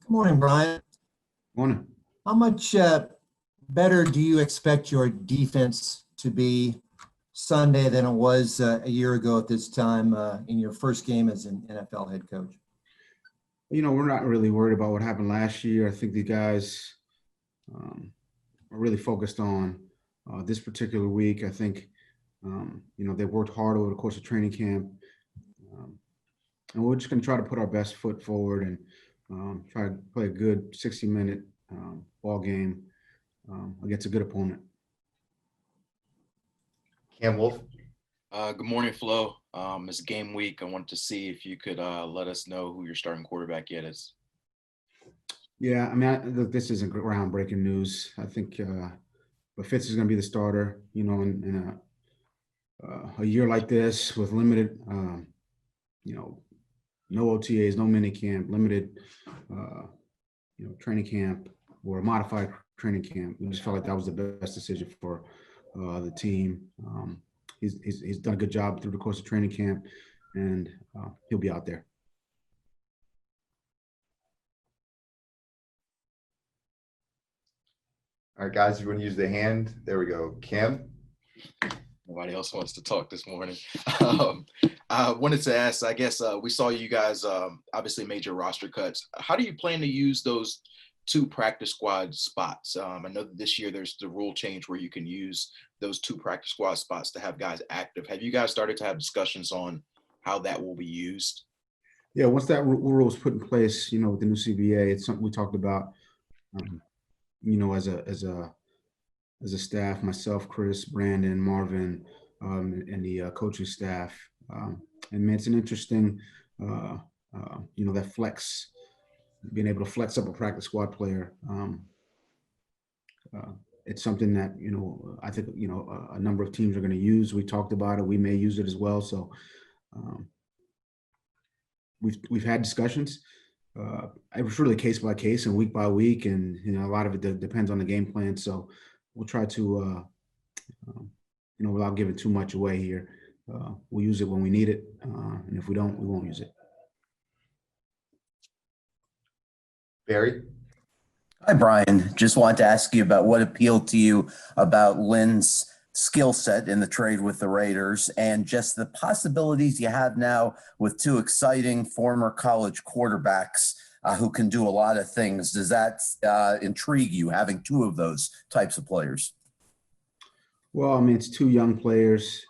Good morning, Brian. Morning. How much better do you expect your defense to be Sunday than it was a year ago at this time in your first game as an NFL head coach? We're not really worried about what happened last year. I think the guys are really focused on this particular week. I think, they worked hard over the course of training camp. And we're just going to try to put our best foot forward and try to play a good 60-minute ball game against a good opponent. Cam Wolf. Good morning, Flo. It's game week. I wanted to see if you could let us know who your starting quarterback yet is. Yeah, look, this isn't groundbreaking news. I think but Fitz is going to be the starter, in a year like this with limited, no OTAs, no mini camp, limited, training camp or a modified training camp. We just felt like that was the best decision for the team. He's done a good job through the course of training camp, and he'll be out there. All right, guys, if you want to use the hand, there we go. Cam. Nobody else wants to talk this morning. I wanted to ask, I guess we saw you guys obviously made your roster cuts. How do you plan to use those two practice squad spots? I know that this year there's the rule change where you can use those two practice squad spots to have guys active. Have you guys started to have discussions on how that will be used? Yeah, once that rule was put in place, with the new CBA, it's something we talked about, as a staff, myself, Chris, Brandon, Marvin, and the coaching staff. And man, it's an interesting, that flex, being able to flex up a practice squad player. It's something that, I think, a number of teams are going to use. We talked about it. We may use it as well. So we've had discussions. It was really case by case and week by week. And, a lot of it depends on the game plan. So we'll try to, without giving too much away here, we'll use it when we need it. And if we don't, we won't use it. Barry. Hi, Brian. Just wanted to ask you about what appealed to you about Lynn's skill set in the trade with the Raiders and just the possibilities you have now with two exciting former college quarterbacks who can do a lot of things. Does that intrigue you, having two of those types of players? Well, it's two young players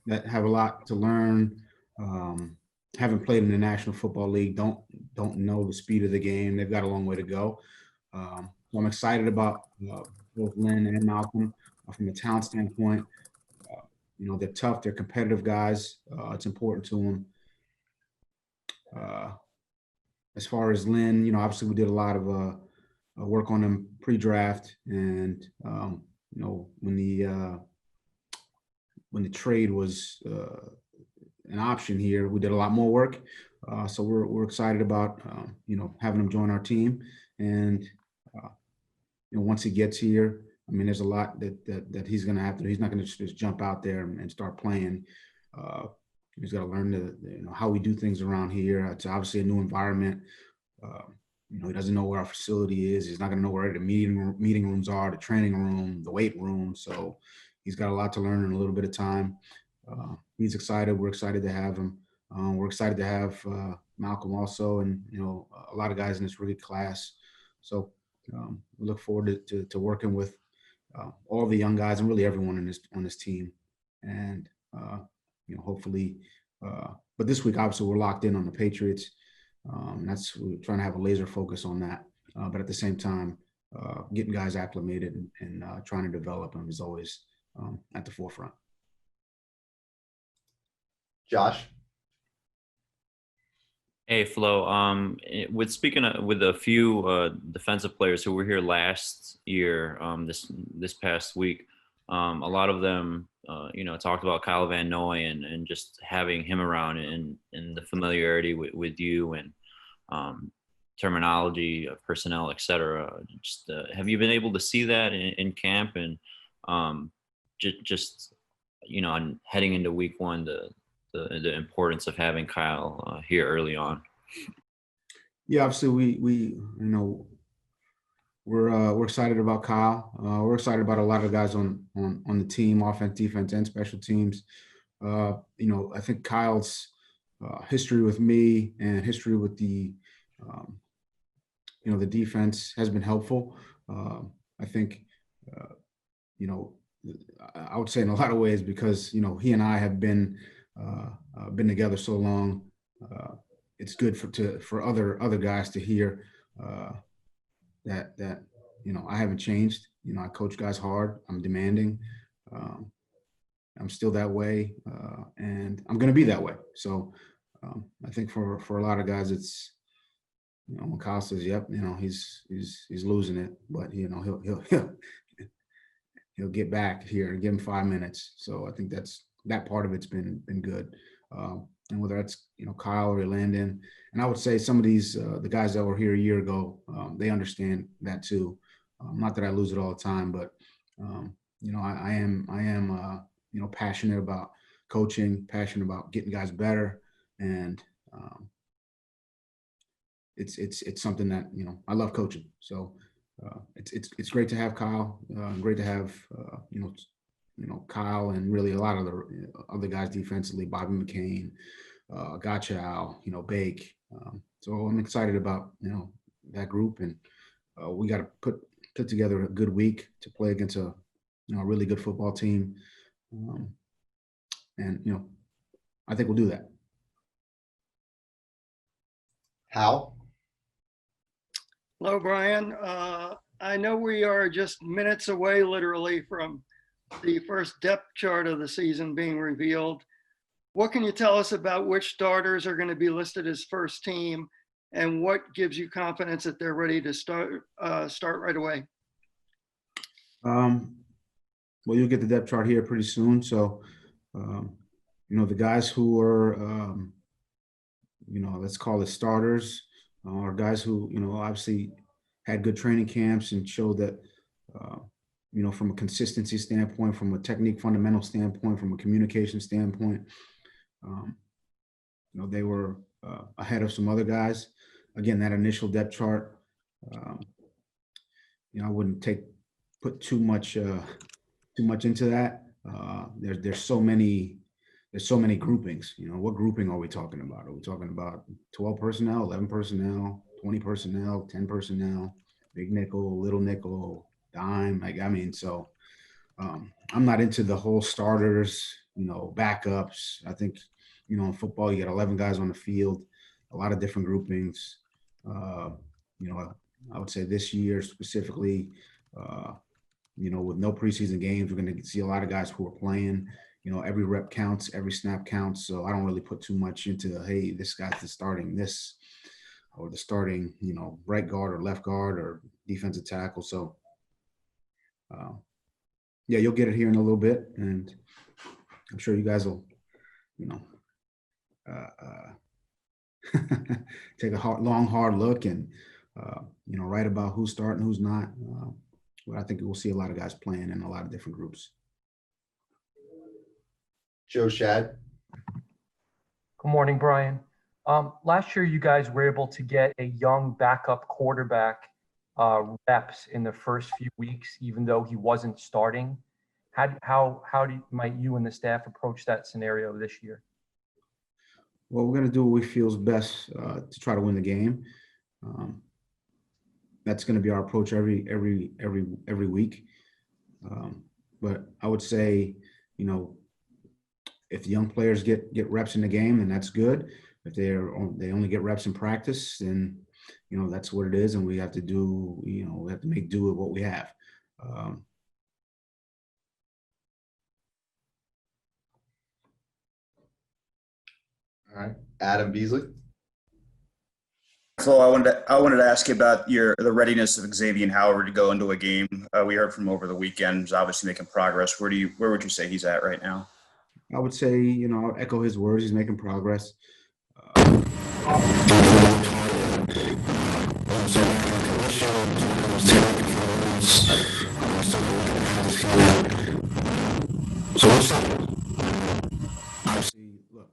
that have a lot to learn. Haven't played in the National Football League, don't know the speed of the game. They've got a long way to go. So I'm excited about both Lynn and Malcolm from a talent standpoint. They're tough, they're competitive guys. It's important to them. As far as Lynn, obviously we did a lot of work on him pre-draft, and when the trade was an option here, we did a lot more work. So we're excited about having him join our team, and once he gets here, there's a lot that he's going to have to do. He's not going to just jump out there and start playing. He's got to learn how we do things around here. It's obviously a new environment. He doesn't know where our facility is. He's not going to know where the meeting rooms are, the training room, the weight room. So he's got a lot to learn in a little bit of time. He's excited. We're excited to have him. We're excited to have Malcolm also, and a lot of guys in this rookie class. So we look forward to working with all the young guys and really everyone on this team. And hopefully, but this week obviously we're locked in on the Patriots. We're trying to have a laser focus on that. But at the same time, getting guys acclimated and trying to develop them is always at the forefront. Josh. Hey, Flo. With a few defensive players who were here last year, this past week, a lot of them, talked about Kyle Van Noy and just having him around and the familiarity with you and terminology, personnel, et cetera. Just have you been able to see that in camp and just heading into week one, the importance of having Kyle here early on? Yeah, obviously we're excited about Kyle. We're excited about a lot of guys on the team, offense, defense, and special teams. I think Kyle's history with me and history with the the defense has been helpful. I think I would say in a lot of ways because he and I have been together so long. It's good for other guys to hear that I haven't changed. I coach guys hard. I'm demanding. I'm still that way, and I'm going to be that way. So I think for a lot of guys, it's when Kyle says, "Yep," he's losing it, but he'll get back here and give him 5 minutes. So I think that part of it's been good. And whether that's Kyle or Landon, and I would say some of these the guys that were here a year ago, they understand that too. Not that I lose it all the time, but I am passionate about coaching, passionate about getting guys better, and it's something that I love coaching. So it's great to have Kyle, great to have Kyle and really a lot of the other guys defensively, Bobby McCain, Gotchow, Bake. So I'm excited about that group, and we got to put together a good week to play against a really good football team, and I think we'll do that. Hal? Hello, Brian. I know we are just minutes away, literally, from the first depth chart of the season being revealed. What can you tell us about which starters are going to be listed as first team, and what gives you confidence that they're ready to start right away? Well, you'll get the depth chart here pretty soon. So, the guys who are, let's call it starters, are guys who, obviously had good training camps and showed that, from a consistency standpoint, from a technique fundamental standpoint, from a communication standpoint, they were ahead of some other guys. Again, that initial depth chart, I wouldn't put too much into that. There's so many groupings. What grouping are we talking about? Are we talking about 12 personnel, 11 personnel, 20 personnel, 10 personnel, big nickel, little nickel, dime? So I'm not into the whole starters, backups. I think, in football, you got 11 guys on the field, a lot of different groupings. I would say this year specifically, with no preseason games, we're going to see a lot of guys who are playing. Every rep counts, every snap counts. So I don't really put too much into, hey, this guy's the starting this or the starting, right guard or left guard or defensive tackle. So, you'll get it here in a little bit, and I'm sure you guys will, take a long, hard look and, write about who's starting, who's not. But I think we'll see a lot of guys playing in a lot of different groups. Joe Shad? Good morning, Brian. Last year, you guys were able to get a young backup quarterback reps in the first few weeks, even though he wasn't starting. Might you and the staff approach that scenario this year? Well, we're going to do what we feel is best to try to win the game. That's going to be our approach every week. But I would say, if the young players get reps in the game, then that's good. If they only get reps in practice, then that's what it is, and we have to make do with what we have. All right, Adam Beasley? So I wanted to ask you about the readiness of Xavier Howard to go into a game. We heard from him over the weekend. He's obviously making progress. Where would you say he's at right now? I would say, I'll echo his words. He's making progress. Obviously, look,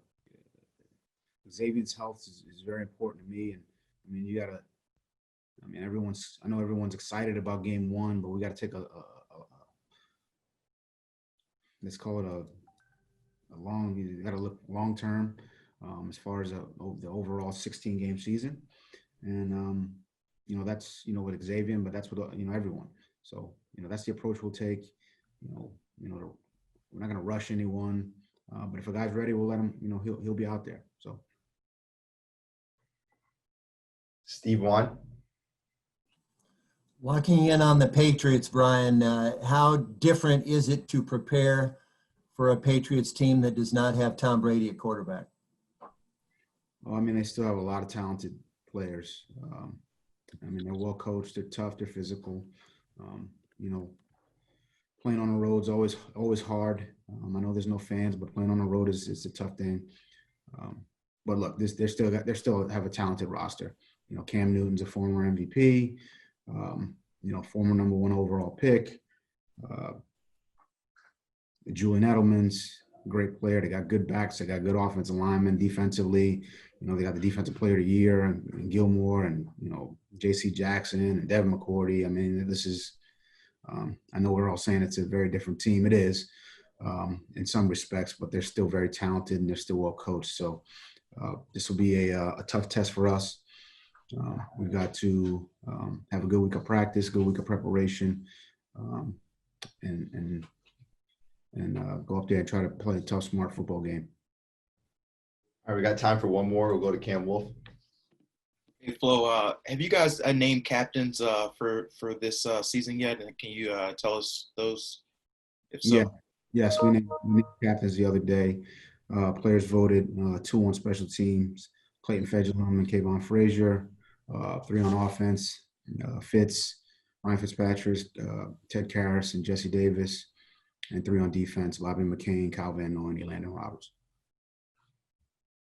Xavier's health is very important to me, and I mean, I know everyone's excited about game one, but we got to take let's call it you got to look long term as far as the overall 16 game season. And, that's, with Xavier, but that's with, everyone. So, that's the approach we'll take. We're not going to rush anyone, but if a guy's ready, we'll let him, he'll be out there. So. Steve Wan. Locking in on the Patriots, Brian, how different is it to prepare for a Patriots team that does not have Tom Brady at quarterback? Well, I mean, they still have a lot of talented players. They're well coached, they're tough, they're physical. Playing on the road is always hard. I know there's no fans, but playing on the road is a tough thing. But look, they still have a talented roster. Cam Newton's a former MVP. Former number 1 overall pick. Julian Edelman's a great player. They got good backs. They got good offensive linemen. Defensively, they got the defensive player of the year and Gilmore and, J.C. Jackson and Devin McCourty. I mean, this is I know we're all saying it's a very different team. It is in some respects, but they're still very talented and they're still well coached. So this will be a tough test for us. We've got to have a good week of practice, good week of preparation, and go up there and try to play a tough, smart football game. All right, we got time for one more. We'll go to Cam Wolf. Hey, Flo, have you guys named captains for this season yet? And can you tell us those? If so. Yeah. Yes, we named captains the other day. Players voted 2 on special teams: Clayton Fedulum and Kayvon Frazier. 3 on offense: Ryan Fitzpatrick, Ted Karras, and Jesse Davis. And 3 on defense: Bobby McCain, Kyle Van Noy, and Landon Roberts.